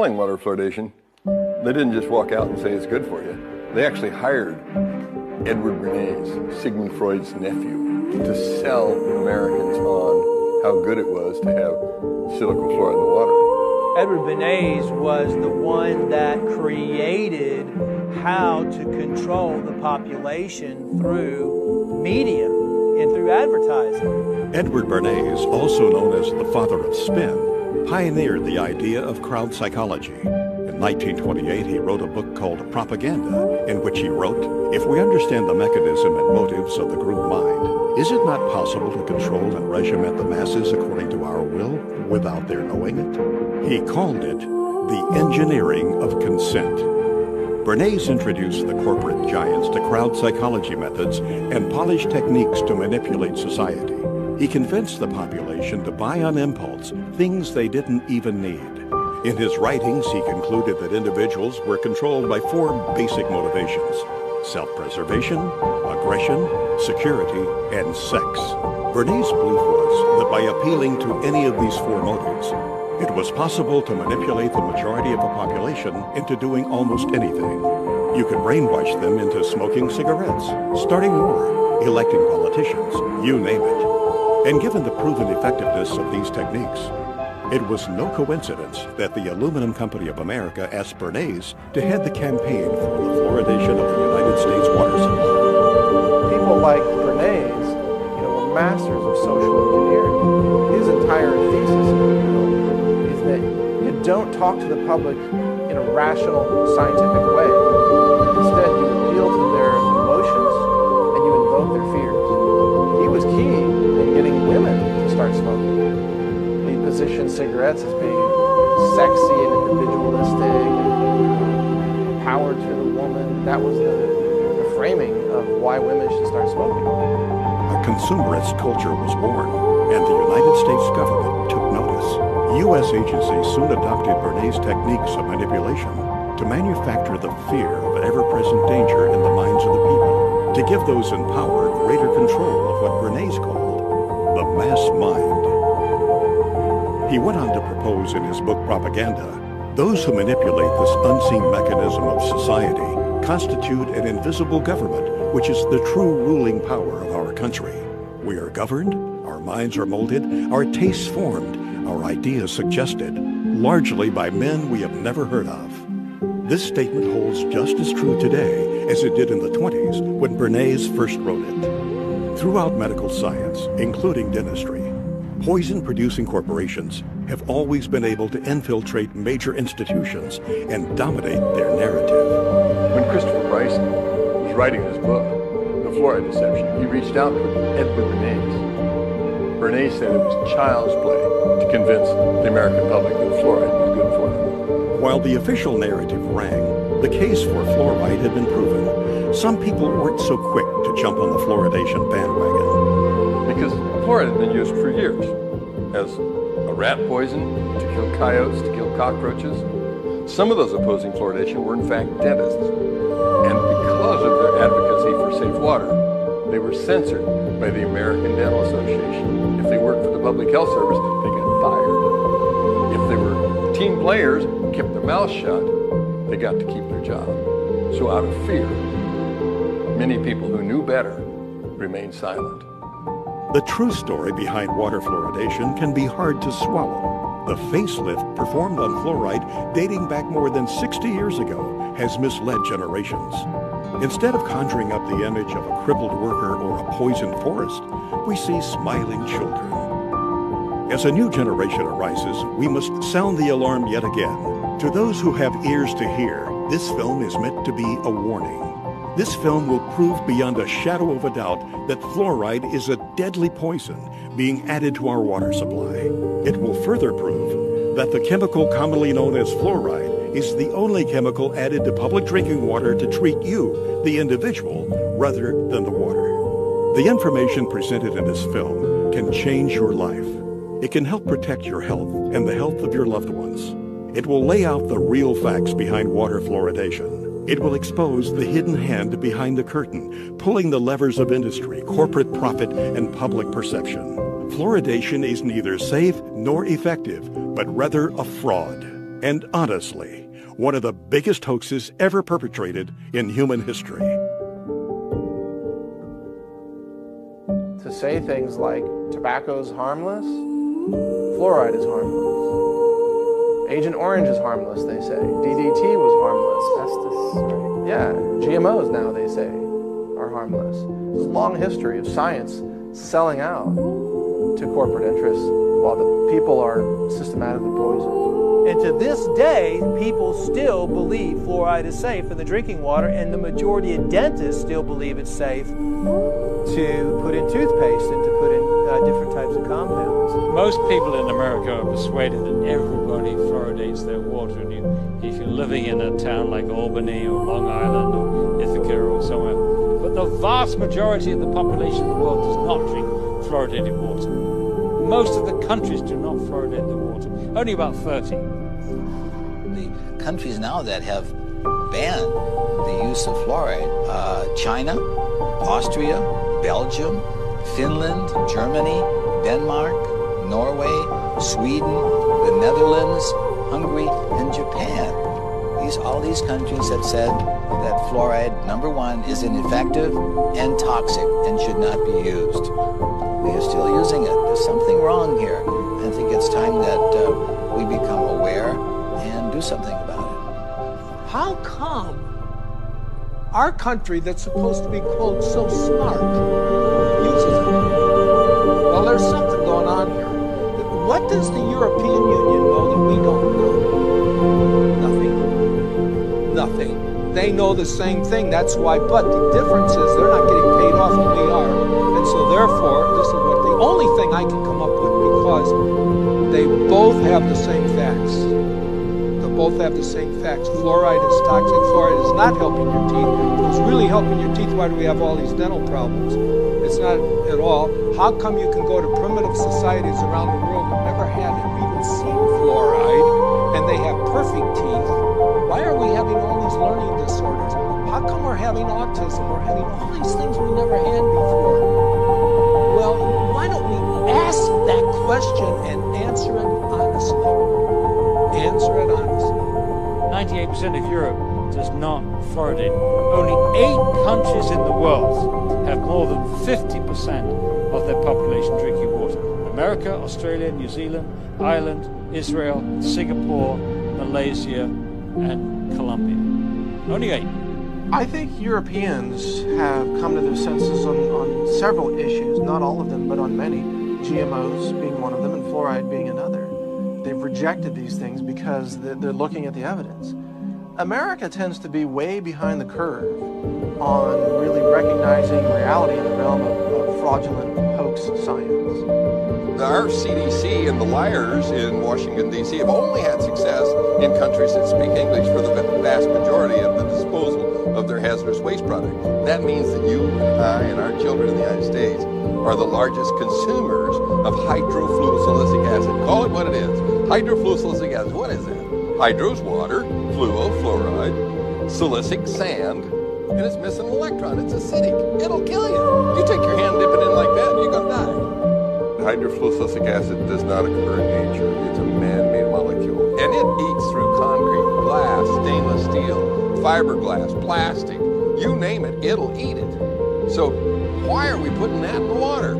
Water fluoridation, they didn't just walk out and say it's good for you. They actually hired Edward Bernays, Sigmund Freud's nephew, to sell Americans on how good it was to have silicon fluoride in the water. Edward Bernays was the one that created how to control the population through media and through advertising. Edward Bernays, also known as the father of spin, pioneered the idea of crowd psychology. In 1928, he wrote a book called Propaganda, in which he wrote, "If we understand the mechanism and motives of the group mind, is it not possible to control and regiment the masses according to our will without their knowing it?" He called it the engineering of consent. Bernays introduced the corporate giants to crowd psychology methods and polished techniques to manipulate society. He convinced the population to buy on impulse things they didn't even need. In his writings, he concluded that individuals were controlled by four basic motivations: self-preservation, aggression, security, and sex. Bernays' belief was that by appealing to any of these four motives, it was possible to manipulate the majority of the population into doing almost anything. You could brainwash them into smoking cigarettes, starting war, electing politicians, you name it. And given the proven effectiveness of these techniques, it was no coincidence that the Aluminum Company of America asked Bernays to head the campaign for the fluoridation of the United States water supply. People like Bernays, were masters of social engineering. His entire thesis, is that you don't talk to the public in a rational, scientific way. Instead, you appeal to their emotions and you invoke their fears. He was key in getting women to start smoking. He positioned cigarettes as being sexy and individualistic and power to the woman. That was the framing of why women should start smoking. A consumerist culture was born, and the United States government took notice. U.S. agencies soon adopted Bernays' techniques of manipulation to manufacture the fear of an ever-present danger in the minds of the people, to give those in power greater control of what Bernays called the mass mind. He went on to propose in his book Propaganda, those who manipulate this unseen mechanism of society constitute an invisible government, which is the true ruling power of our country. We are governed, our minds are molded, our tastes formed, our ideas suggested, largely by men we have never heard of. This statement holds just as true today as it did in the 20s when Bernays first wrote it. Throughout medical science, including dentistry, poison-producing corporations have always been able to infiltrate major institutions and dominate their narrative. When Christopher Bryson was writing this book, The Fluoride Deception, he reached out to Edward Bernays. Bernays said it was child's play to convince the American public that fluoride was good for them. While the official narrative rang, the case for fluoride had been proven. Some people weren't so quick to jump on the fluoridation bandwagon. Because fluoride had been used for years as a rat poison, to kill coyotes, to kill cockroaches. Some of those opposing fluoridation were in fact dentists. And because of their advocacy for safe water, they were censored by the American Dental Association. If they worked for the Public Health Service, they got fired. If they were team players, kept their mouths shut, they got to keep their job. So out of fear, many people who knew better remained silent. The true story behind water fluoridation can be hard to swallow. The facelift performed on fluoride dating back more than 60 years ago has misled generations. Instead of conjuring up the image of a crippled worker or a poisoned forest, we see smiling children. As a new generation arises, we must sound the alarm yet again. To those who have ears to hear, this film is meant to be a warning. This film will prove beyond a shadow of a doubt that fluoride is a deadly poison being added to our water supply. It will further prove that the chemical commonly known as fluoride is the only chemical added to public drinking water to treat you, the individual, rather than the water. The information presented in this film can change your life. It can help protect your health and the health of your loved ones. It will lay out the real facts behind water fluoridation. It will expose the hidden hand behind the curtain, pulling the levers of industry, corporate profit, and public perception. Fluoridation is neither safe nor effective, but rather a fraud. and honestly, one of the biggest hoaxes ever perpetrated in human history. To say things like tobacco's harmless, fluoride is harmless, Agent Orange is harmless, they say, DDT was harmless, asbestos, yeah, GMOs now, they say, are harmless. There's a long history of science selling out to corporate interests while the people are systematically poisoned. And to this day, people still believe fluoride is safe in the drinking water, and the majority of dentists still believe it's safe to put in toothpaste and to put in different types of compounds. Most people in America are persuaded that everybody fluoridates their water. And if you're living in a town like Albany or Long Island or Ithaca or somewhere, but the vast majority of the population of the world does not drink fluoridated water. Most of the countries do not fluoridate their water. Only about 30. The countries now that have banned the use of fluoride, China, Austria, Belgium, Finland, Germany, Denmark, Norway, Sweden, the Netherlands, Hungary, and Japan. All these countries have said that fluoride, number one, is ineffective and toxic and should not be used. We are still using it. There's something wrong here. I think it's time that we become aware and do something about it. How come our country that's supposed to be, quote, so smart, uses it? Well, there's something going on here. What does the European Union know that we don't know? Nothing. They know the same thing, that's why, but the difference is they're not getting paid off and we are. And so therefore, this is what the only thing I can come up with, because they both have the same facts. They both have the same facts. Fluoride is toxic. Fluoride is not helping your teeth. If it was really helping your teeth, why do we have all these dental problems? It's not at all. How come you can go to primitive societies around the world that never had even seen fluoride, and they have perfect teeth? Why are we having all these learning disorders? How come we're having autism? We're having all these things we never had before. Well, why don't we ask that question and answer it honestly? Answer it honestly. 98% of Europe does not fluoridate. Only 8 countries in the world have more than 50% of their population drinking water. America, Australia, New Zealand, Ireland, Israel, Singapore, Malaysia, and Colombia. Only 8. I think Europeans have come to their senses on several issues, not all of them, but on many, GMOs being one of them and fluoride being another. They've rejected these things because they're looking at the evidence. America tends to be way behind the curve on really recognizing reality in the realm of fraudulent hoax science. Our CDC and the liars in Washington, D.C. have only had success in countries that speak English for the vast majority of the disposal of their hazardous waste product. That means that you and I and our children in the United States are the largest consumers of hydrofluosilicic acid. Call it what it is. Hydrofluosilicic acid. What is that? Hydro's water, fluo, fluoride, silicic, sand, and it's missing an electron. It's acidic. It'll kill you. You take your hand, dip it in like that, and you're going to die. Hydrofluosilicic acid does not occur in nature. It's a man-made molecule. And it eats through concrete, glass, stainless steel, fiberglass, plastic. You name it, it'll eat it. So why are we putting that in the water?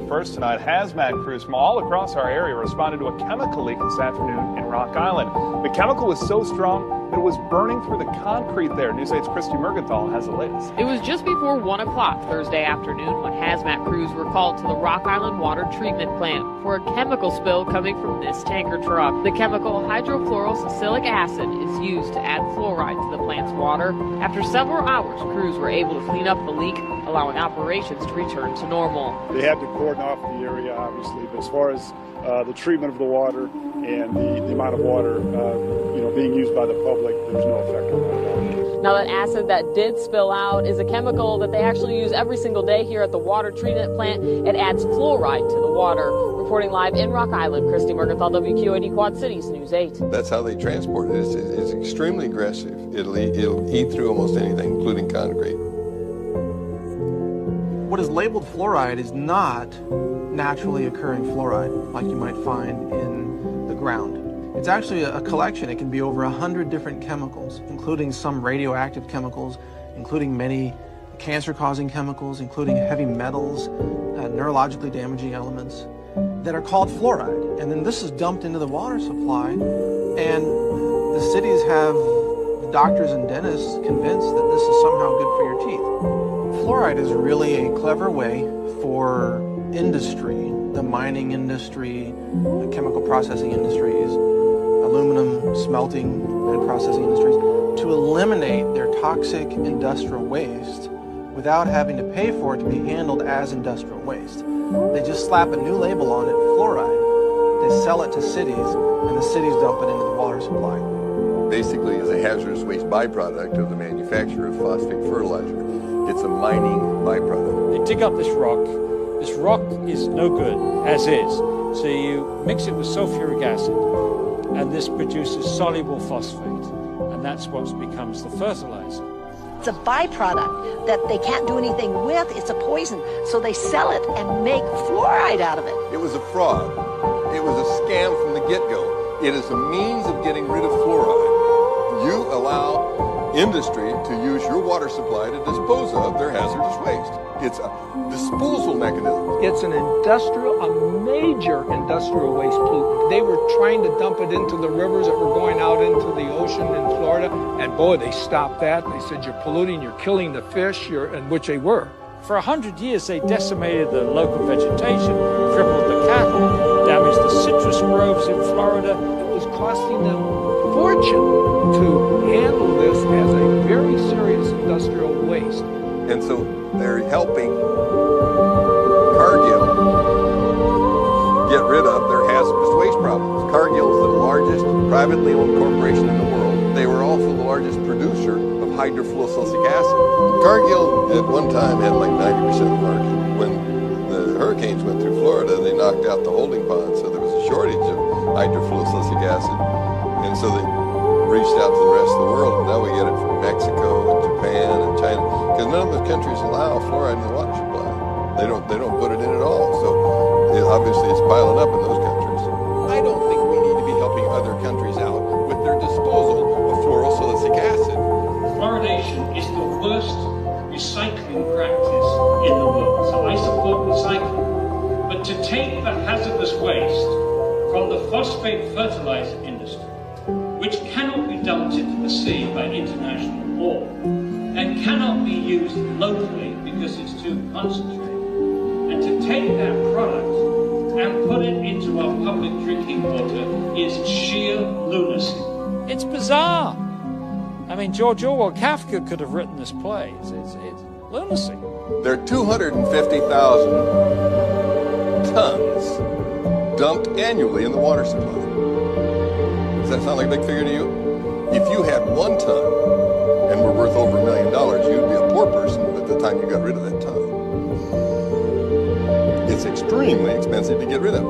First tonight, hazmat crews from all across our area responded to a chemical leak this afternoon in Rock Island. The chemical was so strong that it was burning through the concrete there. News 8's Christy Mergenthal has the latest. It was just before 1 o'clock Thursday afternoon when hazmat crews were called to the Rock Island water treatment plant for a chemical spill coming from this tanker truck. The chemical hydrofluorosilicic acid is used to add fluoride to the plant's water. After several hours, crews were able to clean up the leak, allowing operations to return to normal. They had to cordon off the area, obviously, but as far as the treatment of the water and the amount of water being used by the public, there's no effect on that. Now, that acid that did spill out is a chemical that they actually use every single day here at the water treatment plant. It adds fluoride to the water. Reporting live in Rock Island, Christy Mergenthal, WQAD Quad Cities News 8. That's how they transport it. It's extremely aggressive. It'll eat through almost anything, including concrete. What is labeled fluoride is not naturally occurring fluoride like you might find in the ground. It's actually a collection. It can be over 100 different chemicals, including some radioactive chemicals, including many cancer-causing chemicals, including heavy metals, neurologically damaging elements that are called fluoride. And then this is dumped into the water supply, and the cities have doctors and dentists convinced that this is somehow good for your teeth. Fluoride is really a clever way for industry, the mining industry, the chemical processing industries, aluminum smelting and processing industries, to eliminate their toxic industrial waste without having to pay for it to be handled as industrial waste. They just slap a new label on it, fluoride. They sell it to cities, and the cities dump it into the water supply. Basically, is a hazardous waste byproduct of the manufacture of phosphate fertilizer. It's a mining byproduct. They dig up this rock. This rock is no good as is. So you mix it with sulfuric acid, and this produces soluble phosphate, and that's what becomes the fertilizer. It's a byproduct that they can't do anything with. It's a poison, so they sell it and make fluoride out of it. It was a fraud. It was a scam from the get-go. It is a means of getting rid of fluoride. You allow industry to use your water supply to dispose of their hazardous waste. It's a disposal mechanism. It's an a major industrial waste pollutant. They were trying to dump it into the rivers that were going out into the ocean in Florida, and boy, they stopped that. They said, you're polluting, you're killing the fish, and which they were. For 100 years, they decimated the local vegetation, crippled the cattle, damaged the citrus groves in Florida. It was costing them a fortune to handle this as a very serious industrial waste. And so they're helping Cargill get rid of their hazardous waste problems. Cargill is the largest privately owned corporation in the world. They were also the largest producer of hydrofluorosilicic acid. Cargill at one time had like 90% of the market. When the hurricanes went through Florida, they knocked out the holding pond, so there was a shortage of hydrofluorosilicic acid. And so they reached out to the rest of the world, and now we get it from Mexico and Japan and China, because none of those countries allow fluoride in the water supply. They don't put it in at all. So obviously it's piling up in those countries. I don't think we need to be helping other countries out with their disposal of fluorosilicic acid. Fluoridation is the worst recycling practice in the world. So I support recycling. But to take the hazardous waste from the phosphate fertilizer industry, which cannot be dumped into the sea by international law, and cannot be used locally because it's too concentrated, and to take that product and put it into our public drinking water is sheer lunacy. It's bizarre. I mean, George Orwell, Kafka could have written this play. It's lunacy. There are 250,000 tons dumped annually in the water supply. Does that sound like a big figure to you? If you had 1 ton and were worth over $1 million, you'd be a poor person at the time you got rid of that ton. It's extremely expensive to get rid of.